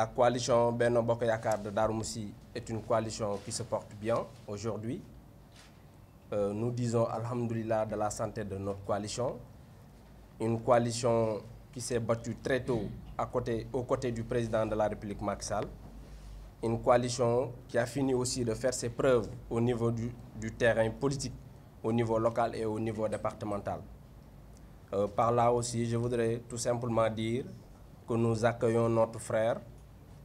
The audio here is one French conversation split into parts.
La coalition Benno Bokk Yakaar de Darou Moussi est une coalition qui se porte bien aujourd'hui. Nous disons alhamdoulilah de la santé de notre coalition. Une coalition qui s'est battue très tôt aux côtés du président de la République Macky Sall. Une coalition qui a fini aussi de faire ses preuves au niveau du terrain politique, au niveau local et au niveau départemental. Par là aussi, je voudrais tout simplement dire que nous accueillons notre frère,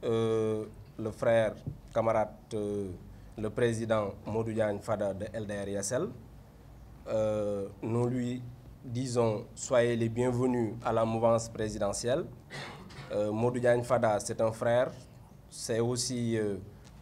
le frère camarade, le président Modou Diagne Fada de LDR-YSL. Nous lui disons soyez les bienvenus à la mouvance présidentielle. Modou Diagne Fada, c'est un frère, c'est aussi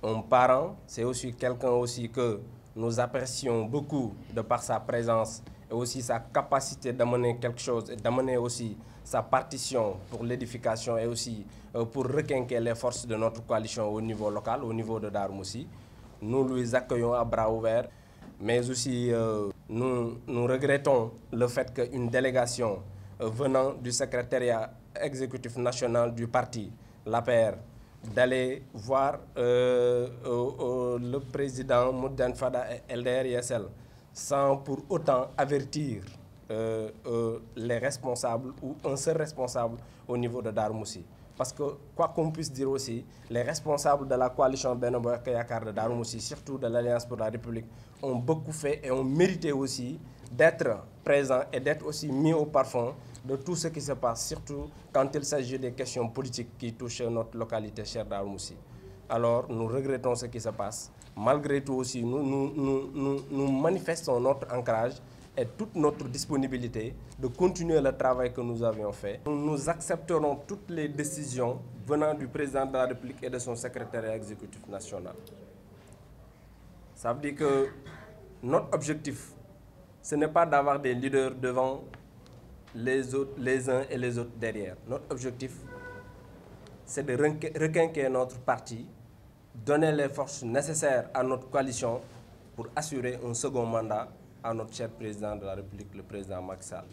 un parent, c'est aussi quelqu'un aussi que nous apprécions beaucoup de par sa présence et aussi sa capacité d'amener quelque chose et d'amener aussi sa partition pour l'édification et aussi pour requinquer les forces de notre coalition au niveau local, au niveau de Darou Moussi. Nous les accueillons à bras ouverts, mais aussi nous regrettons le fait qu'une délégation venant du secrétariat exécutif national du parti, l'APR, d'aller voir le président Modou Diagne Fada et LDR-YSL sans pour autant avertir les responsables ou un seul responsable au niveau de Darou Moussi. Parce que, quoi qu'on puisse dire aussi, les responsables de la coalition Benno Bokk Yakaar de Darou Moussi, surtout de l'Alliance pour la République, ont beaucoup fait et ont mérité aussi d'être présents et d'être aussi mis au parfum de tout ce qui se passe, surtout quand il s'agit des questions politiques qui touchent notre localité chère Darou Moussi. Alors, nous regrettons ce qui se passe. Malgré tout aussi, nous manifestons notre ancrage et toute notre disponibilité de continuer le travail que nous avions fait. Nous accepterons toutes les décisions venant du président de la République et de son secrétariat exécutif national. Ça veut dire que notre objectif, ce n'est pas d'avoir des leaders devant les autres, les uns et les autres derrière. Notre objectif, c'est de requinquer notre parti, donner les forces nécessaires à notre coalition pour assurer un second mandat à notre cher président de la République, le président Macky Sall.